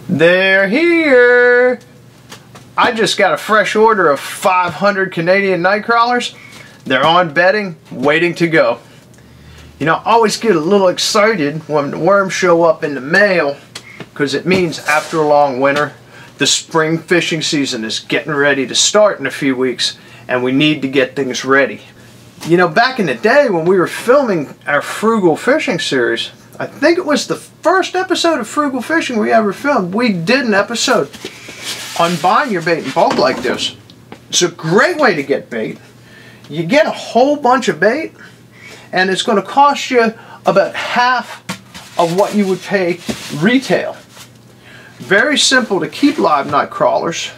They're here! I just got a fresh order of 500 Canadian night crawlers. They're on bedding, waiting to go. You know, I always get a little excited when the worms show up in the mail because it means after a long winter, the spring fishing season is getting ready to start in a few weeks and we need to get things ready. You know, back in the day when we were filming our Frugal Fishing series, I think it was the first episode of Frugal Fishing we ever filmed, we did an episode on buying your bait in bulk like this. It's a great way to get bait. You get a whole bunch of bait and it's going to cost you about half of what you would pay retail. Very simple to keep live night crawlers.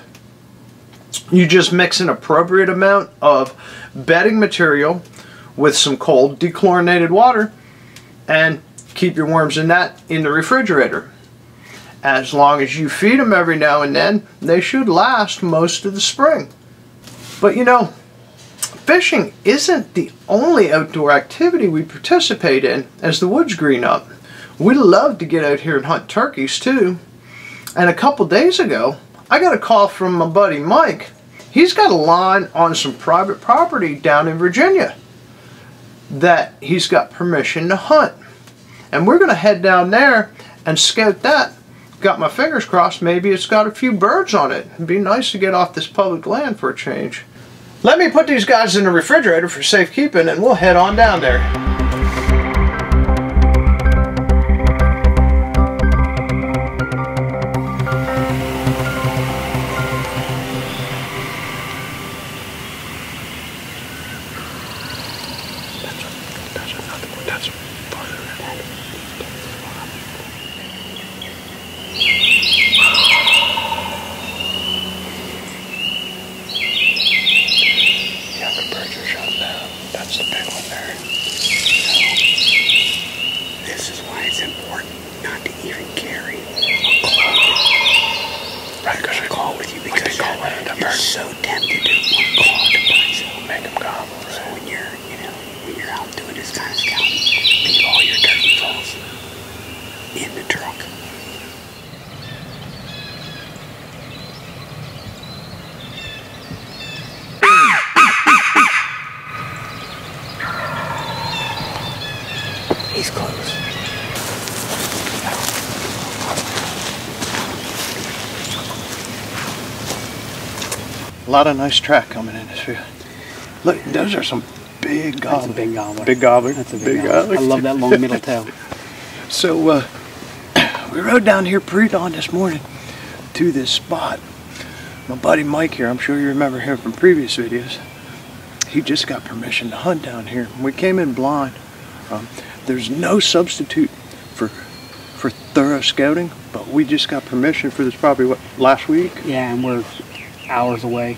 You just mix an appropriate amount of bedding material with some cold dechlorinated water and keep your worms in the refrigerator. As long as you feed them every now and then, they should last most of the spring. But you know, fishing isn't the only outdoor activity we participate in as the woods green up. We love to get out here and hunt turkeys too. And a couple days ago, I got a call from my buddy Mike. He's got a line on some private property down in Virginia that he's got permission to hunt. And we're going to head down there and scout that. Got my fingers crossed, maybe it's got a few birds on it. It'd be nice to get off this public land for a change. Let me put these guys in the refrigerator for safekeeping and we'll head on down there. He's close. A lot of nice track coming in this field. Look, those are some big gobblers. That's a big gobbler. Big gobbler. That's a big gobbler. I love that long middle tail. So we rode down here pre-dawn this morning to this spot. My buddy Mike here, I'm sure you remember him from previous videos. He just got permission to hunt down here. We came in blind. There's no substitute for thorough scouting, but we just got permission for this probably, what, last week? Yeah, and we're hours away.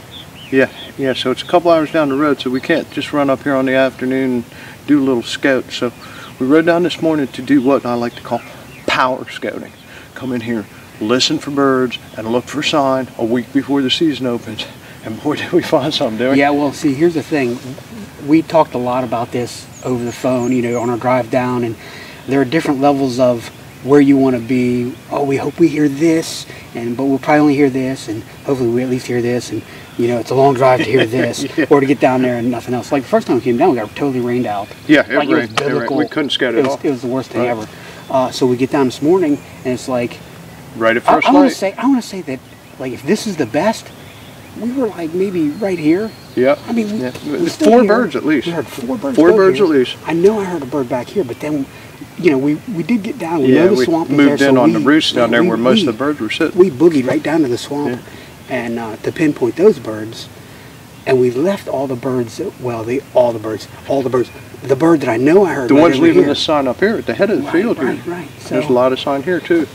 Yeah, so it's a couple hours down the road, so we can't just run up here on the afternoon and do a little scout. So we rode down this morning to do what I like to call power scouting. Come in here, listen for birds, and look for sign a week before the season opens. And boy, did we find something, didn't we? Yeah, well, see, here's the thing. We talked a lot about this over the phone, you know, on our drive down, and there are different levels of where you want to be. Oh, we hope we hear this, but we'll probably only hear this, and hopefully we at least hear this, and you know, it's a long drive to hear this, yeah. Or to get down there and nothing else. Like the first time we came down, we got totally rained out. Yeah, it like rained. It was We couldn't scout at all. It was the worst thing ever. So we get down this morning, and it's like, right at first I want light. to say that, like, if this is the best, we were like maybe right here. Yeah. I mean, There's four birds at least. We heard four birds. Four birds at least. I know I heard a bird back here, but then, you know, we did get down. We Yeah, know the swamp was there. moved in on the roost down there where most of the birds were sitting. We boogied right down to the swamp, and to pinpoint those birds, and we left all the birds. Well, all the birds. The bird that I know I heard. The right ones over leaving here. the sign up here at the head of the field here. Right. So, there's a lot of sign here too.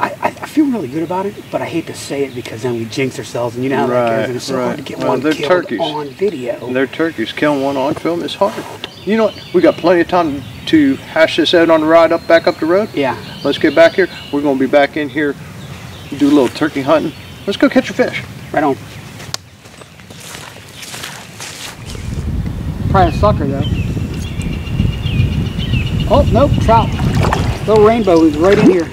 I feel really good about it, but I hate to say it because then we jinx ourselves, and you know how that goes. And it's so hard to get one killed turkeys. on video. They're turkeys. Killing one on film is hard. You know what? We got plenty of time to hash this out on the ride back up the road. Yeah. Let's get back here. We're going to be back in here, do a little turkey hunting. Let's go catch a fish. Right on. Probably a sucker though. Oh, nope, trout. Little rainbow is right in here.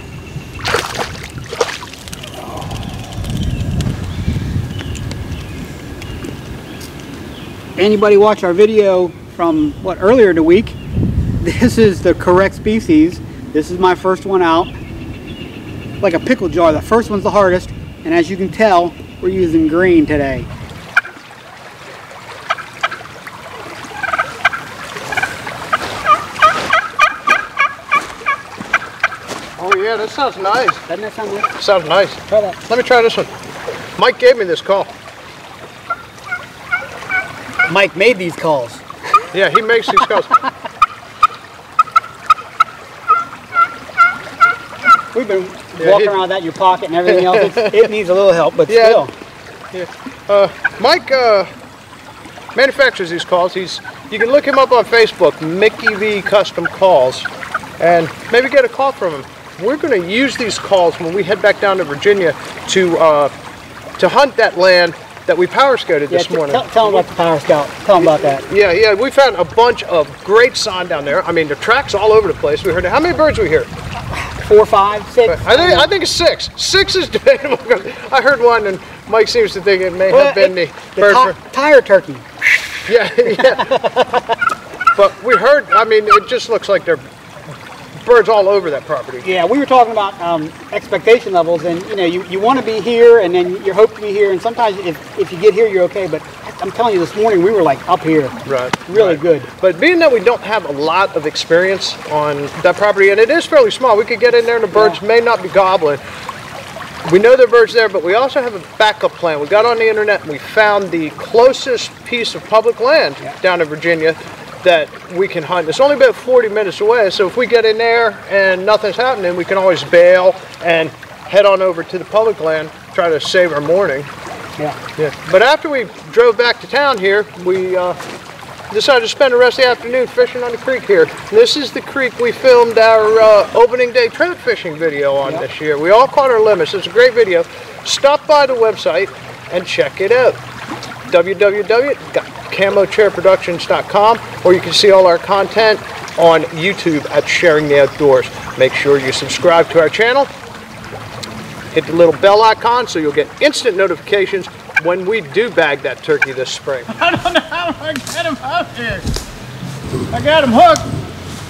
anybody watch our video from earlier in the week, this is the correct species. This is my first one out. Like a pickle jar, the first one's the hardest, and as you can tell, we're using green today. Oh yeah, that sounds nice. Doesn't that sound nice? Sounds nice. Try that. Let me try this one. Mike gave me this call. Mike made these calls. Yeah, he makes these calls. We've been walking around with that in your pocket and everything else. It needs a little help, but still. Yeah. Mike manufactures these calls. You can look him up on Facebook, Mickey V Custom Calls, and maybe get a call from him. We're going to use these calls when we head back down to Virginia to hunt that land that we power scouted this morning. Tell them about the Power Scout. Tell them about that. Yeah, we found a bunch of great sign down there. I mean, the tracks all over the place. We heard how many birds we hear? 4, 5, 6. I think it's 6. 6 is debatable. I heard one, and Mike seems to think it may have been the bird. Tire turkey. Yeah. But we heard. I mean, it just looks like they're birds all over that property. Yeah, we were talking about expectation levels, and you want to be here, and then you hope to be here, and sometimes if you get here, you're okay. But I'm telling you, this morning we were like up here, really good. But being that we don't have a lot of experience on that property, and it is fairly small, we could get in there, and the birds may not be gobbling. We know there are birds there, but we also have a backup plan. We got on the internet and we found the closest piece of public land down in Virginia that we can hunt. It's only about 40 minutes away, so if we get in there and nothing's happening, we can always bail and head on over to the public land, try to save our morning. Yeah. But after we drove back to town here, we decided to spend the rest of the afternoon fishing on the creek here. And this is the creek we filmed our opening day trout fishing video on this year. We all caught our limits. It's a great video. Stop by the website and check it out. www.camochairproductions.com, or you can see all our content on YouTube at Sharing the Outdoors. Make sure you subscribe to our channel. Hit the little bell icon so you'll get instant notifications when we do bag that turkey this spring. I don't know how I get him out here. I got him hooked.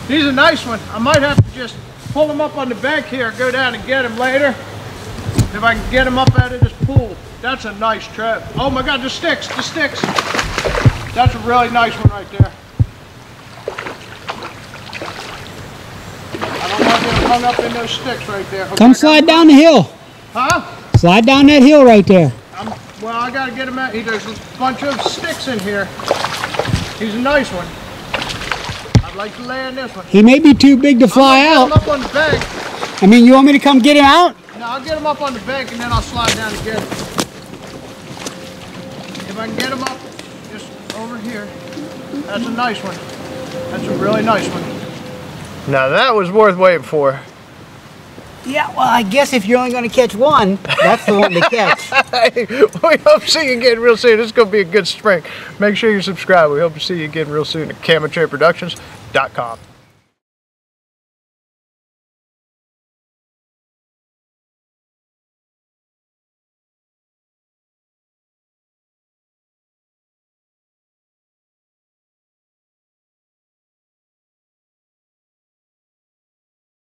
He's a nice one. I might have to just pull him up on the bank here, go down and get him later. If I can get him up out of this pool. That's a nice trout. Oh my God, the sticks. That's a really nice one right there. I don't want to get him hung up in those sticks right there. Okay, Come slide down the hill. Huh? Slide down that hill right there. Well, I got to get him out. There's a bunch of sticks in here. He's a nice one. I'd like to land this one. He may be too big to fly out. Get him up on the bank. I mean, you want me to come get him out? No, I'll get him up on the bank and then I'll slide down and get him. If I can get him up just over here. That's a nice one. That's a really nice one. Now that was worth waiting for. Yeah, well, I guess if you're only going to catch one, that's the one to catch. We hope to see you again real soon. This is going to be a good spring. Make sure you subscribe. We hope to see you again real soon at CamoChairProductions.com.